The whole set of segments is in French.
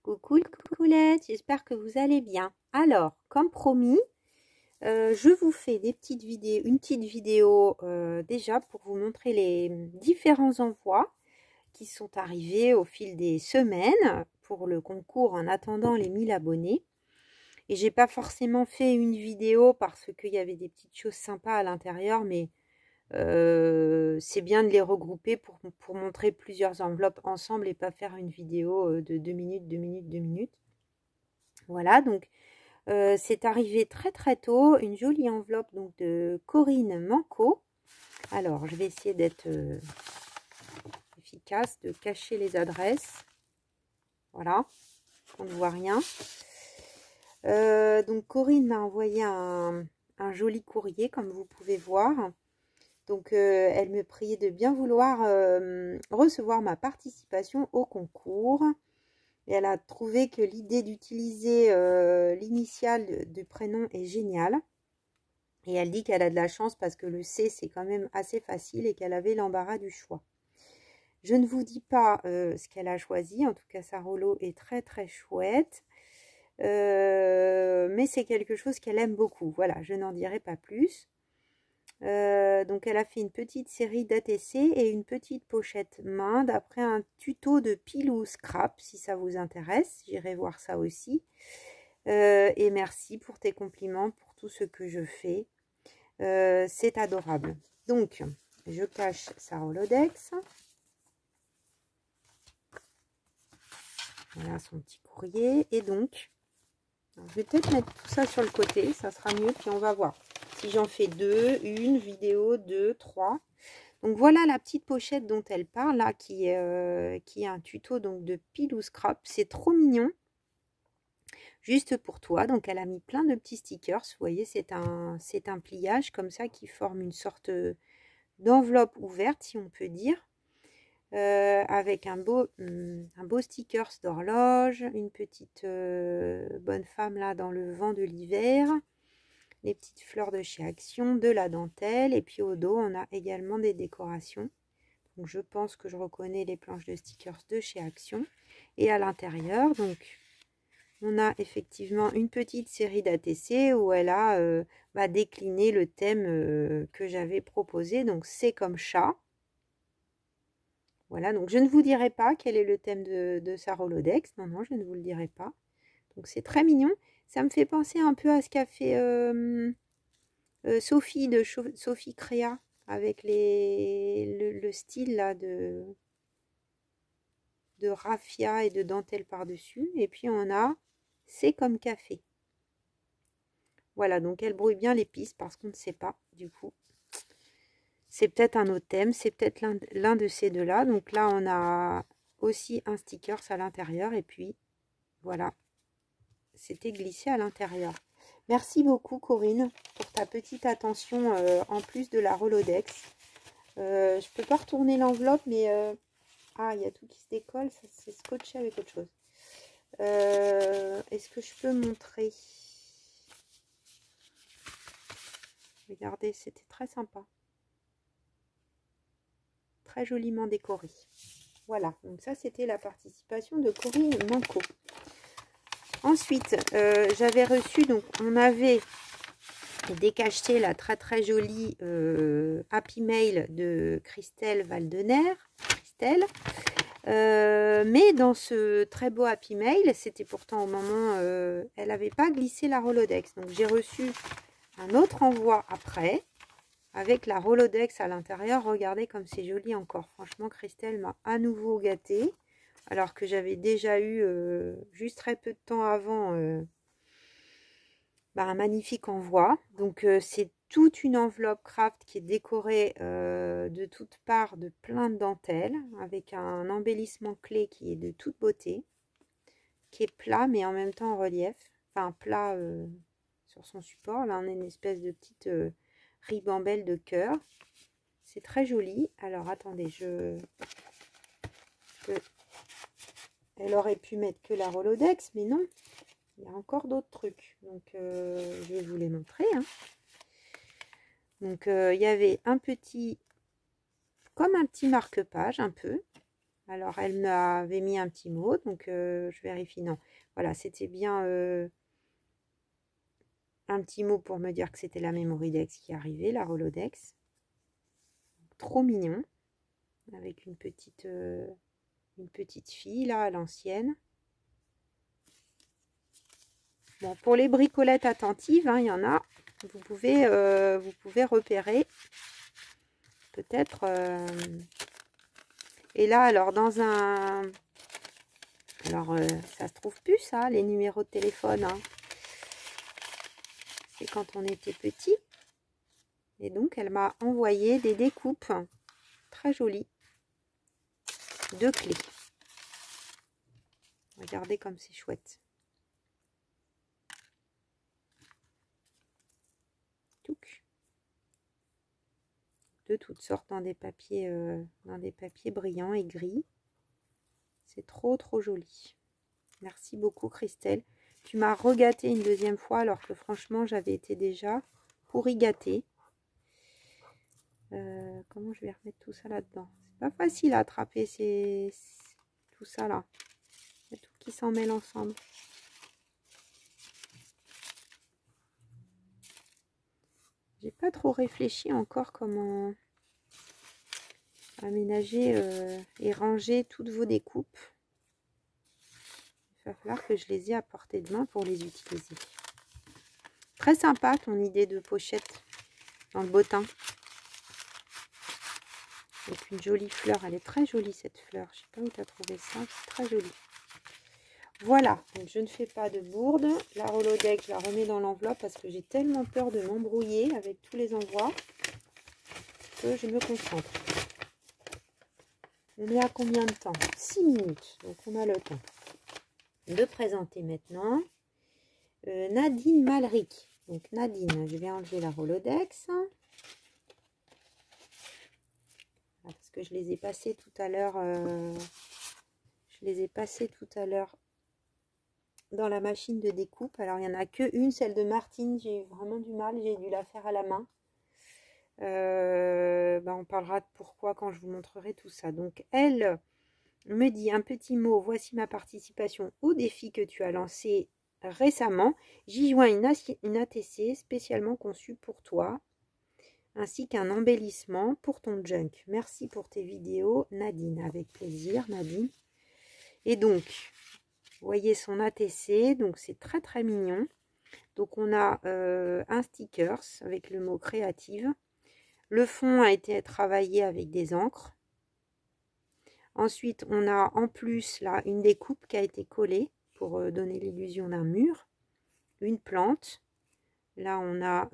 Coucou les coucoulettes, j'espère que vous allez bien. Alors, comme promis, je vous fais une petite vidéo déjà pour vous montrer les différents envois qui sont arrivés au fil des semaines pour le concours en attendant les 1000 abonnés. Et j'ai pas forcément fait une vidéo parce qu'il y avait des petites choses sympas à l'intérieur, mais c'est bien de les regrouper pour montrer plusieurs enveloppes ensemble et pas faire une vidéo de 2 minutes, 2 minutes, 2 minutes. Voilà, donc c'est arrivé très très tôt, une jolie enveloppe donc de Corinne Manco. Alors, je vais essayer d'être efficace, de cacher les adresses. Voilà, on ne voit rien. Donc, Corinne m'a envoyé un joli courrier, comme vous pouvez voir. Donc, elle me priait de bien vouloir recevoir ma participation au concours. Et elle a trouvé que l'idée d'utiliser l'initiale du prénom est géniale. Et elle dit qu'elle a de la chance parce que le C, c'est quand même assez facile et qu'elle avait l'embarras du choix. Je ne vous dis pas ce qu'elle a choisi. En tout cas, sa rouleau est très très chouette. Mais c'est quelque chose qu'elle aime beaucoup. Voilà, je n'en dirai pas plus. Donc elle a fait une petite série d'ATC et une petite pochette main d'après un tuto de pile ou scrap si ça vous intéresse, j'irai voir ça aussi. Et merci pour tes compliments, pour tout ce que je fais, c'est adorable. Donc je cache sa Rolodex, voilà son petit courrier. Et donc je vais peut-être mettre tout ça sur le côté, ça sera mieux, puis on va voir si j'en fais deux, une vidéo, deux, trois. Donc voilà la petite pochette dont elle parle là, qui est un tuto donc de pile ou scrap. C'est trop mignon. Juste pour toi. Donc elle a mis plein de petits stickers. Vous voyez, c'est un pliage comme ça qui forme une sorte d'enveloppe ouverte, si on peut dire. Avec un beau stickers d'horloge, une petite bonne femme là dans le vent de l'hiver. Les petites fleurs de chez Action, de la dentelle, et puis au dos on a également des décorations. Donc je pense que je reconnais les planches de stickers de chez Action. Et à l'intérieur, donc on a effectivement une petite série d'ATC où elle a décliné le thème que j'avais proposé. Donc c'est comme chat. Voilà, donc je ne vous dirai pas quel est le thème de sa Rolodex. Non, non, je ne vous le dirai pas. Donc c'est très mignon. Ça me fait penser un peu à ce qu'a fait Sophie de Sophie Créa avec le style là de raffia et de dentelle par-dessus. Et puis on a c'est comme café. Voilà, donc elle brouille bien les pistes parce qu'on ne sait pas du coup. C'est peut-être un autre thème, c'est peut-être l'un de ces deux-là. Donc là, on a aussi un sticker à l'intérieur et puis voilà, c'était glissé à l'intérieur. Merci beaucoup Corinne pour ta petite attention en plus de la Rolodex. Je peux pas retourner l'enveloppe, mais ah, il y a tout qui se décolle, ça c'est scotché avec autre chose. Est-ce que je peux montrer? Regardez, c'était très sympa. Très joliment décoré. Voilà, donc ça c'était la participation de Corinne Manco. Ensuite, j'avais reçu, donc on avait décacheté la très très jolie Happy Mail de Christelle Valdener. Christelle. Mais dans ce très beau Happy Mail, c'était pourtant au moment elle n'avait pas glissé la Rolodex. Donc j'ai reçu un autre envoi après avec la Rolodex à l'intérieur. Regardez comme c'est joli encore. Franchement, Christelle m'a à nouveau gâtée. Alors que j'avais déjà eu, juste très peu de temps avant, un magnifique envoi. Donc, c'est toute une enveloppe craft qui est décorée de toutes parts de plein de dentelles. Avec un embellissement clé qui est de toute beauté. Qui est plat, mais en même temps en relief. Enfin, plat sur son support. Là, on a une espèce de petite ribambelle de cœur. C'est très joli. Alors, attendez, elle aurait pu mettre que la Rolodex, mais non. Il y a encore d'autres trucs. Donc, je vais vous les montrer. Hein. Donc, il y avait un petit... Comme un petit marque-page, un peu. Alors, elle m'avait mis un petit mot, donc je vérifie. Non, voilà, c'était bien un petit mot pour me dire que c'était la Memoridex qui arrivait, la Rolodex. Trop mignon, avec une petite fille, là, à l'ancienne. Bon, pour les bricolettes attentives, hein, il y en a. Vous pouvez repérer. Peut-être... Et là, alors, dans un... Alors, ça se trouve plus, ça, les numéros de téléphone. Hein. C'est quand on était petit. Et donc, elle m'a envoyé des découpes très jolies de clés. Regardez comme c'est chouette. Touc. De toutes sortes dans des papiers brillants et gris. C'est trop joli. Merci beaucoup, Christelle. Tu m'as regâté une deuxième fois alors que franchement, j'avais été déjà pourri gâtée. Comment je vais remettre tout ça là-dedans? C'est pas facile à attraper tout ça là. Il y a tout qui s'en mêle ensemble. J'ai pas trop réfléchi encore comment aménager et ranger toutes vos découpes. Il va falloir que je les ai à portée de main pour les utiliser. Très sympa ton idée de pochette dans le bottin. Avec une jolie fleur. Elle est très jolie cette fleur. Je sais pas où tu as trouvé ça. C'est très joli. Voilà. Donc je ne fais pas de bourde. La Rolodex, je la remets dans l'enveloppe parce que j'ai tellement peur de m'embrouiller avec tous les envois que je me concentre. On est à combien de temps? 6 minutes. Donc on a le temps de présenter maintenant Nadine Malric. Donc Nadine, je vais enlever la Rolodex. Parce que je les ai passés tout à l'heure. Dans la machine de découpe. Alors il n'y en a qu'une, celle de Martine. J'ai eu vraiment du mal. J'ai dû la faire à la main. On parlera de pourquoi quand je vous montrerai tout ça. Donc elle me dit un petit mot. Voici ma participation au défi que tu as lancé récemment. J'y joins une ATC spécialement conçue pour toi, ainsi qu'un embellissement pour ton junk. Merci pour tes vidéos, Nadine. Avec plaisir, Nadine. Et donc, vous voyez son ATC. Donc, c'est très mignon. Donc, on a un stickers avec le mot créative. Le fond a été travaillé avec des encres. Ensuite, on a en plus là une découpe qui a été collée pour donner l'illusion d'un mur. Une plante. Là, on a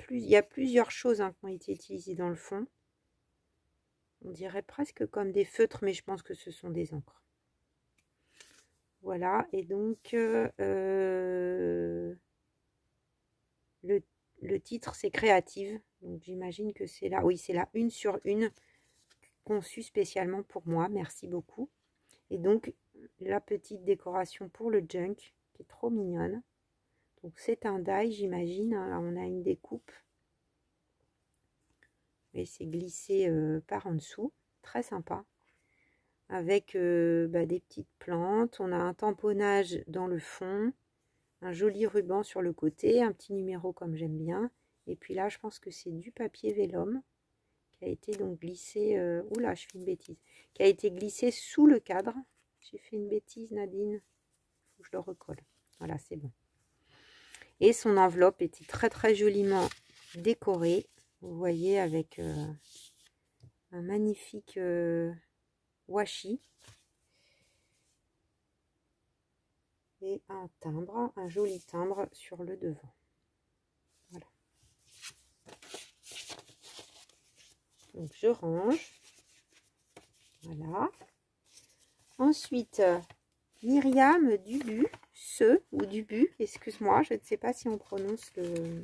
il y a plusieurs choses qui ont été utilisées dans le fond. On dirait presque comme des feutres, mais je pense que ce sont des encres. Voilà, et donc le titre c'est créative. Donc j'imagine que c'est là. Oui, c'est la 1 sur 1 conçue spécialement pour moi. Merci beaucoup. Et donc la petite décoration pour le junk qui est trop mignonne. Donc c'est un die, j'imagine. Là, on a une découpe. Et c'est glissé par en dessous. Très sympa. Avec des petites plantes. On a un tamponnage dans le fond. Un joli ruban sur le côté. Un petit numéro comme j'aime bien. Et puis là, je pense que c'est du papier vélum qui a été donc glissé. Oula, je fais une bêtise. Qui a été glissé sous le cadre. J'ai fait une bêtise, Nadine. Faut que je le recolle. Voilà, c'est bon. Et son enveloppe était très joliment décorée. Vous voyez, avec un magnifique washi. Et un timbre, un joli timbre sur le devant. Voilà. Donc je range. Voilà. Ensuite, Myriam Dubu, Dubu, excuse-moi, je ne sais pas si on prononce le...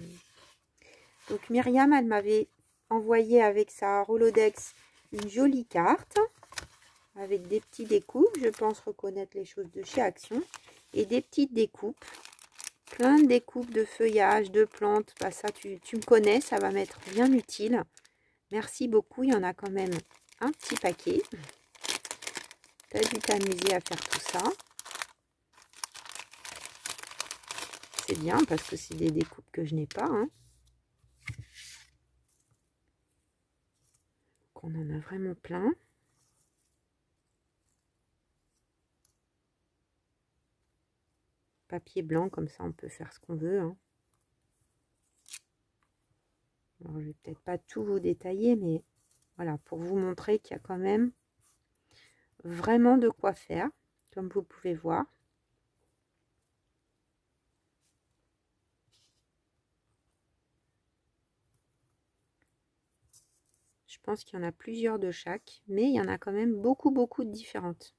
Donc Myriam, elle m'avait envoyé avec sa Rolodex une jolie carte avec des petits découpes. Je pense reconnaître les choses de chez Action. Et des petites découpes. Plein de découpes de feuillages, de plantes. Bah, ça, tu me connais, ça va m'être bien utile. Merci beaucoup. Il y en a quand même un petit paquet. Tu as dû t'amuser à faire tout ça. C'est bien parce que c'est des découpes que je n'ai pas. Hein. Donc on en a vraiment plein. Papier blanc, comme ça on peut faire ce qu'on veut. Hein. Alors je vais peut-être pas tout vous détailler, mais voilà, pour vous montrer qu'il y a quand même vraiment de quoi faire, comme vous pouvez voir. Je pense qu'il y en a plusieurs de chaque, mais il y en a quand même beaucoup de différentes.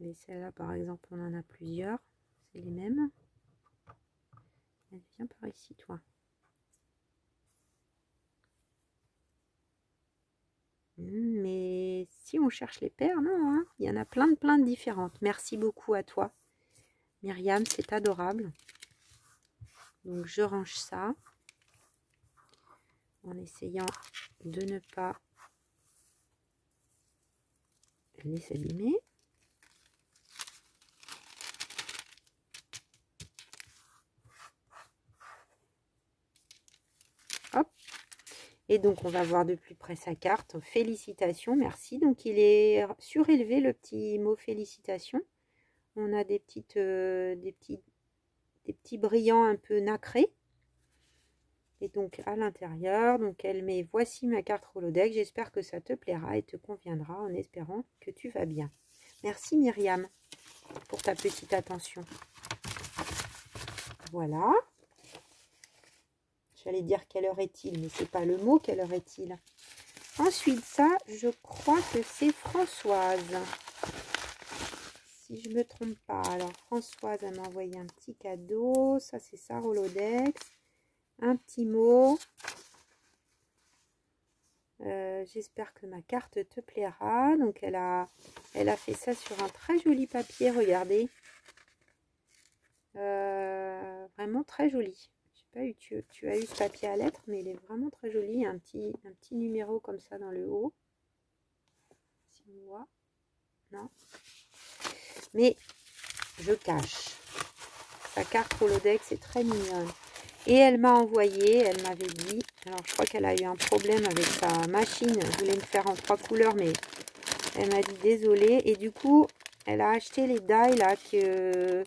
Et celle-là, par exemple, on en a plusieurs. C'est les mêmes. Elle vient par ici, toi. Mais si on cherche les paires, non, hein, il y en a plein de différentes. Merci beaucoup à toi, Myriam, c'est adorable. Donc, je range ça. En essayant de ne pas les abîmer. Hop. Et donc on va voir de plus près sa carte. Félicitations, merci. Donc il est surélevé le petit mot félicitations. On a des petits brillants un peu nacrés. Et donc à l'intérieur, donc elle met voici ma carte Rolodex. J'espère que ça te plaira et te conviendra en espérant que tu vas bien. Merci Myriam pour ta petite attention. Voilà. J'allais dire quelle heure est-il, mais c'est pas le mot quelle heure est-il. Ensuite, ça, je crois que c'est Françoise. Si je me trompe pas. Alors Françoise, elle m'a envoyé un petit cadeau. Ça, c'est sa Rolodex. Un petit mot. J'espère que ma carte te plaira. Donc elle a fait ça sur un très joli papier, regardez. Vraiment très joli. Je sais pas, tu as eu ce papier à lettres, mais il est vraiment très joli. Un petit numéro comme ça dans le haut. Si on voit. Non. Mais je cache. Sa carte Rolodex est très mignonne. Et elle m'a envoyé, elle m'avait dit, alors je crois qu'elle a eu un problème avec sa machine, elle voulait me faire en 3 couleurs, mais elle m'a dit désolée. Et du coup, elle a acheté les die là qu'il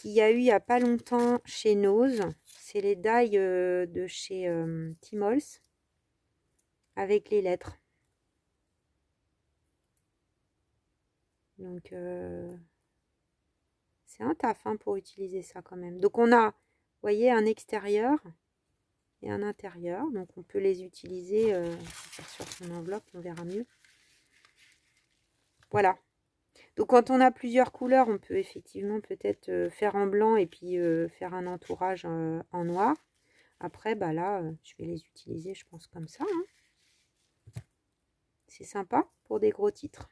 y a eu il n'y a pas longtemps chez Nose. C'est les die de chez Timols avec les lettres. Donc, c'est un taf hein, pour utiliser ça quand même. Donc, on a, vous voyez, un extérieur et un intérieur. Donc, on peut les utiliser sur son enveloppe, on verra mieux. Voilà. Donc, quand on a plusieurs couleurs, on peut effectivement peut-être faire en blanc et puis faire un entourage en noir. Après, bah là, je vais les utiliser, je pense, comme ça. Hein. C'est sympa pour des gros titres.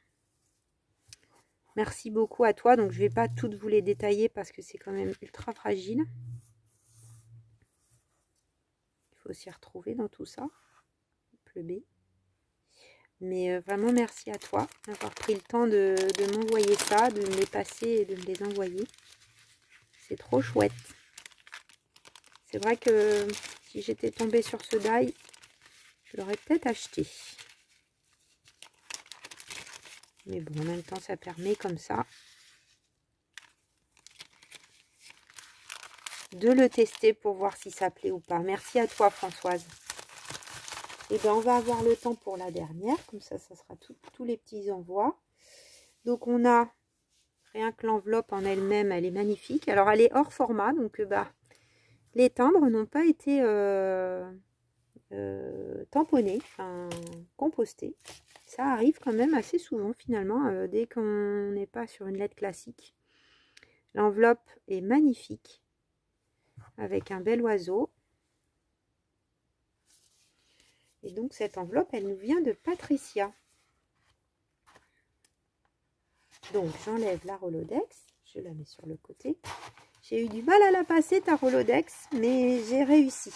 Merci beaucoup à toi. Donc, je ne vais pas toutes vous les détailler parce que c'est quand même ultra fragile. Il faut s'y retrouver dans tout ça. Le B. Mais vraiment, merci à toi d'avoir pris le temps de m'envoyer ça, de me les passer et de me les envoyer. C'est trop chouette. C'est vrai que si j'étais tombée sur ce die, je l'aurais peut-être acheté. Mais bon, en même temps, ça permet comme ça de le tester pour voir si ça plaît ou pas. Merci à toi, Françoise. Et bien, on va avoir le temps pour la dernière. Comme ça, ça sera tous les petits envois. Donc, on a rien que l'enveloppe en elle-même, elle est magnifique. Alors, elle est hors format. Donc, bah, les timbres n'ont pas été tamponnés, enfin, compostés. Ça arrive quand même assez souvent, finalement, dès qu'on n'est pas sur une lettre classique. L'enveloppe est magnifique. Avec un bel oiseau. Et donc cette enveloppe, elle nous vient de Patricia. Donc j'enlève la Rolodex, je la mets sur le côté. J'ai eu du mal à la passer ta Rolodex, mais j'ai réussi.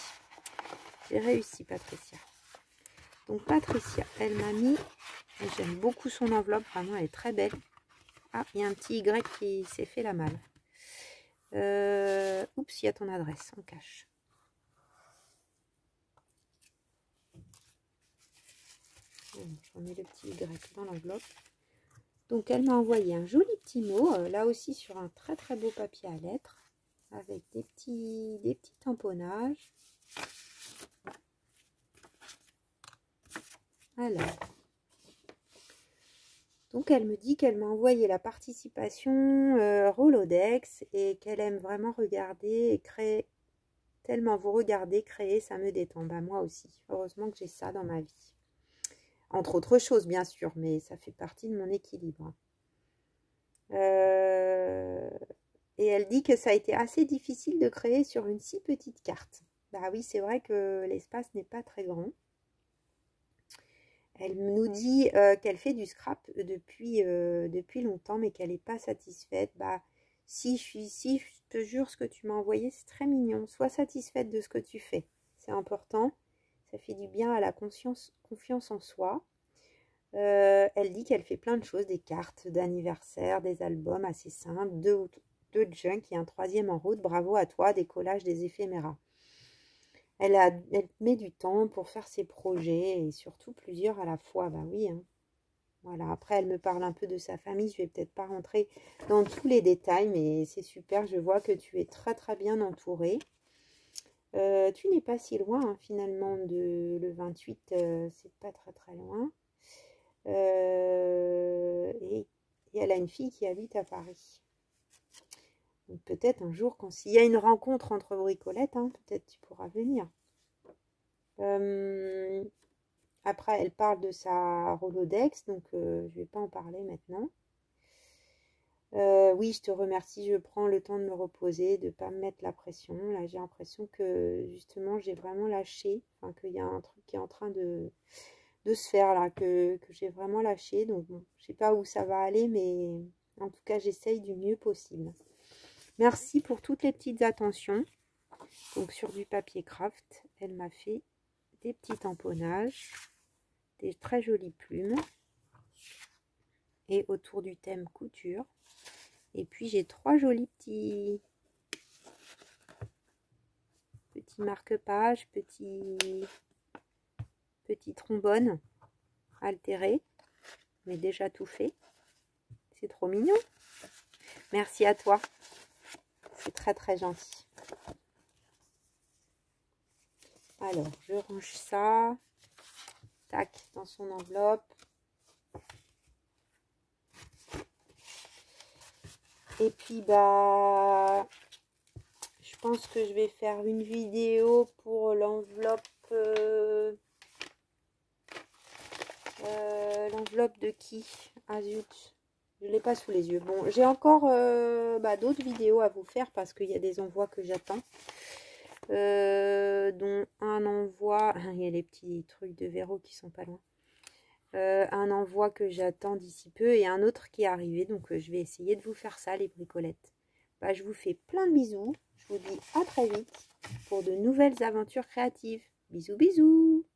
J'ai réussi Patricia. Donc Patricia, elle m'a mis J'aime beaucoup son enveloppe, vraiment elle est très belle. Ah, il y a un petit Y qui s'est fait la malle. Oups, il y a ton adresse, on cache. J'en ai le petit Y dans l'enveloppe. Donc elle m'a envoyé un joli petit mot, là aussi sur un très très beau papier à lettres, avec des petits tamponnages. Alors, donc elle me dit qu'elle m'a envoyé la participation Rolodex et qu'elle aime vraiment regarder et créer. Tellement vous regardez, créer, ça me détend. Bah, moi aussi. Heureusement que j'ai ça dans ma vie. Entre autres choses, bien sûr, mais ça fait partie de mon équilibre. Et elle dit que ça a été assez difficile de créer sur une si petite carte. Bah oui, c'est vrai que l'espace n'est pas très grand. Elle nous dit qu'elle fait du scrap depuis longtemps, mais qu'elle n'est pas satisfaite. Bah, si je te jure, ce que tu m'as envoyé, c'est très mignon. Sois satisfaite de ce que tu fais. C'est important. Ça fait du bien à la confiance en soi. Elle dit qu'elle fait plein de choses, des cartes d'anniversaire, des albums assez simples, deux junk et un troisième en route. Bravo à toi, des collages, des éphéméras. Elle met du temps pour faire ses projets et surtout plusieurs à la fois. Bah oui, hein. Voilà. Après, elle me parle un peu de sa famille. Je vais peut-être pas rentrer dans tous les détails, mais c'est super. Je vois que tu es très très bien entourée. Tu n'es pas si loin, hein, finalement, le 28, c'est pas très très loin. Et elle a une fille qui habite à Paris. Donc peut-être un jour, s'il y a une rencontre entre bricolettes, hein, peut-être tu pourras venir. Après, elle parle de sa Rolodex, donc je ne vais pas en parler maintenant. Oui, je te remercie, je prends le temps de me reposer, de ne pas me mettre la pression. Là, j'ai l'impression que justement, j'ai vraiment lâché, enfin, qu'il y a un truc qui est en train de se faire là, que j'ai vraiment lâché. Donc, bon, je ne sais pas où ça va aller, mais en tout cas, j'essaye du mieux possible. Merci pour toutes les petites attentions. Donc, sur du papier craft, elle m'a fait des petits tamponnages, des très jolies plumes. Et autour du thème couture. Et puis, j'ai trois jolis petits marque-pages, petits trombones altérés, mais déjà tout fait. C'est trop mignon. Merci à toi. C'est très très gentil. Alors, je range ça. Tac, dans son enveloppe. Et puis, bah, je pense que je vais faire une vidéo pour l'enveloppe. L'enveloppe de qui? Ah zut, je ne l'ai pas sous les yeux. Bon, j'ai encore d'autres vidéos à vous faire parce qu'il y a des envois que j'attends. Dont un envoi, il y a les petits trucs de Véro qui sont pas loin. Un envoi que j'attends d'ici peu et un autre qui est arrivé. Donc je vais essayer de vous faire ça, les bricolettes. Bah, je vous fais plein de bisous. Je vous dis à très vite pour de nouvelles aventures créatives. Bisous bisous.